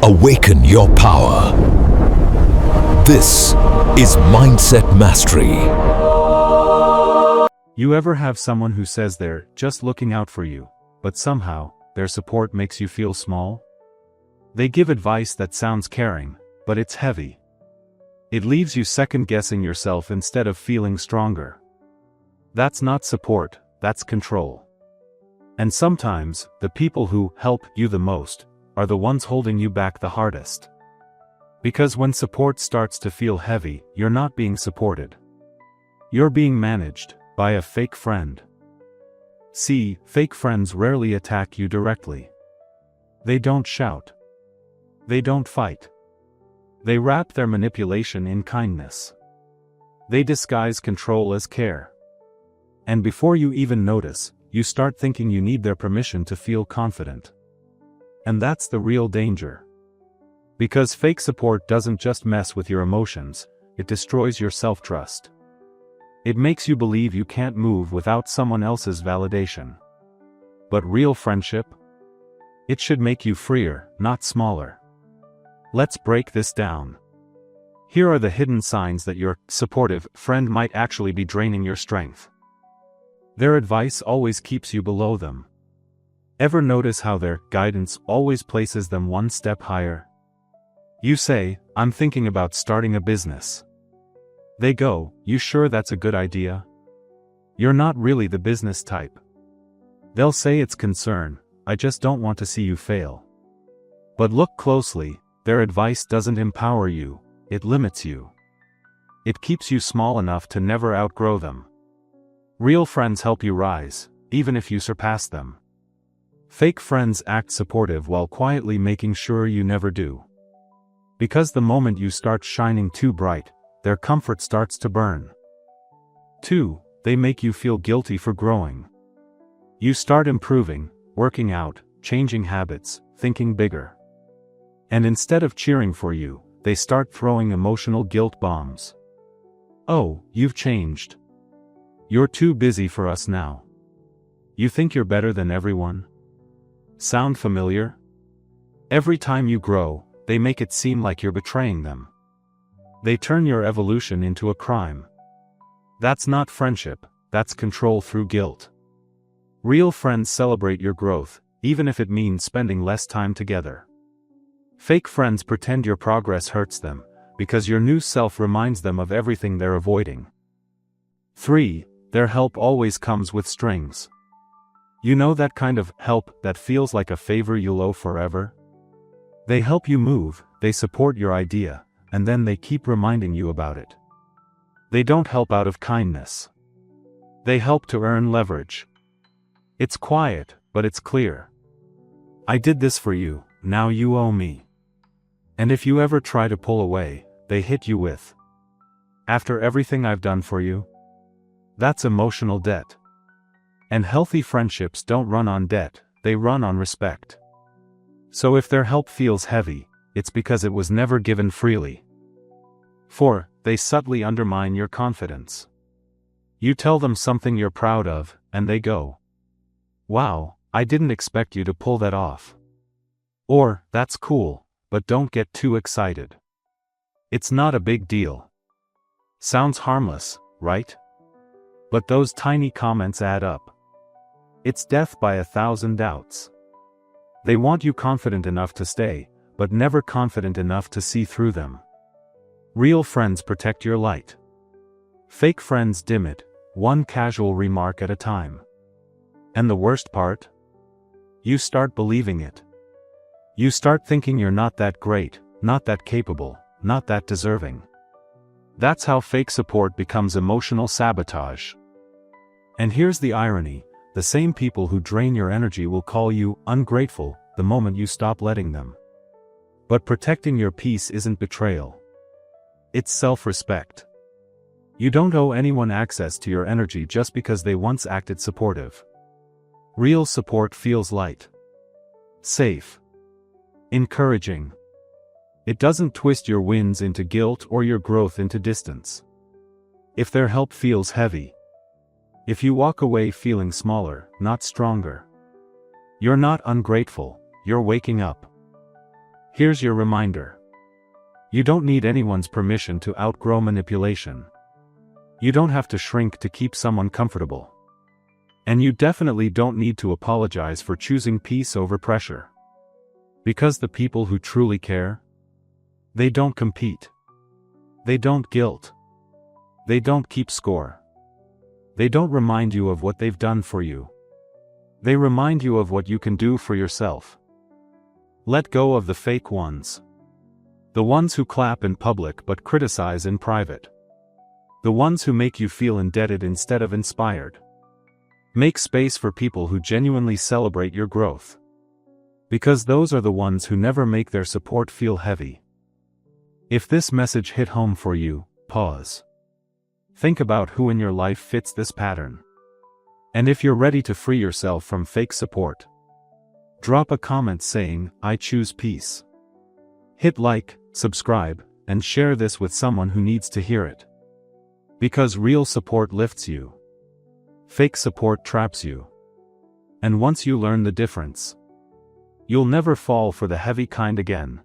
Awaken your power. This is Mindset Mastery. You ever have someone who says they're just looking out for you, but somehow, their support makes you feel small? They give advice that sounds caring, but it's heavy. It leaves you second-guessing yourself instead of feeling stronger. That's not support, that's control. And sometimes, the people who help you the most are the ones holding you back the hardest. Because when support starts to feel heavy, you're not being supported. You're being managed by a fake friend. See, fake friends rarely attack you directly. They don't shout. They don't fight. They wrap their manipulation in kindness. They disguise control as care. And before you even notice, you start thinking you need their permission to feel confident. And that's the real danger. Because fake support doesn't just mess with your emotions, it destroys your self-trust. It makes you believe you can't move without someone else's validation. But real friendship? It should make you freer, not smaller. Let's break this down. Here are the hidden signs that your supportive friend might actually be draining your strength. Their advice always keeps you below them. Ever notice how their guidance always places them one step higher? You say, "I'm thinking about starting a business." They go, "You sure that's a good idea?" You're not really the business type. They'll say it's concern, "I just don't want to see you fail." But look closely, their advice doesn't empower you, it limits you. It keeps you small enough to never outgrow them. Real friends help you rise, even if you surpass them. Fake friends act supportive while quietly making sure you never do. Because the moment you start shining too bright, their comfort starts to burn. 2. They make you feel guilty for growing. You start improving, working out, changing habits, thinking bigger. And instead of cheering for you, they start throwing emotional guilt bombs. "Oh, you've changed. You're too busy for us now. You think you're better than everyone?" Sound familiar? Every time you grow, they make it seem like you're betraying them. They turn your evolution into a crime. That's not friendship, that's control through guilt. Real friends celebrate your growth, even if it means spending less time together. Fake friends pretend your progress hurts them, because your new self reminds them of everything they're avoiding. 3. Their help always comes with strings. You know that kind of help that feels like a favor you'll owe forever? They help you move, they support your idea, and then they keep reminding you about it. They don't help out of kindness. They help to earn leverage. It's quiet, but it's clear. "I did this for you, now you owe me." And if you ever try to pull away, they hit you with, "After everything I've done for you?" That's emotional debt. And healthy friendships don't run on debt, they run on respect. So if their help feels heavy, it's because it was never given freely. 4. They subtly undermine your confidence. You tell them something you're proud of, and they go, "Wow, I didn't expect you to pull that off." Or, "That's cool, but don't get too excited. It's not a big deal." Sounds harmless, right? But those tiny comments add up. It's death by 1,000 doubts. They want you confident enough to stay, but never confident enough to see through them. Real friends protect your light. Fake friends dim it, one casual remark at a time. And the worst part? You start believing it. You start thinking you're not that great, not that capable, not that deserving. That's how fake support becomes emotional sabotage. And here's the irony. The same people who drain your energy will call you ungrateful the moment you stop letting them. But protecting your peace isn't betrayal. It's self-respect. You don't owe anyone access to your energy just because they once acted supportive. Real support feels light, safe, encouraging. It doesn't twist your wins into guilt or your growth into distance. If their help feels heavy, if you walk away feeling smaller, not stronger, you're not ungrateful, you're waking up. Here's your reminder. You don't need anyone's permission to outgrow manipulation. You don't have to shrink to keep someone comfortable. And you definitely don't need to apologize for choosing peace over pressure. Because the people who truly care, they don't compete. They don't guilt. They don't keep score. They don't remind you of what they've done for you. They remind you of what you can do for yourself. Let go of the fake ones. The ones who clap in public but criticize in private. The ones who make you feel indebted instead of inspired. Make space for people who genuinely celebrate your growth. Because those are the ones who never make their support feel heavy. If this message hit home for you, pause. Think about who in your life fits this pattern. And if you're ready to free yourself from fake support, drop a comment saying, "I choose peace." Hit like, subscribe, and share this with someone who needs to hear it. Because real support lifts you. Fake support traps you. And once you learn the difference, you'll never fall for the heavy kind again.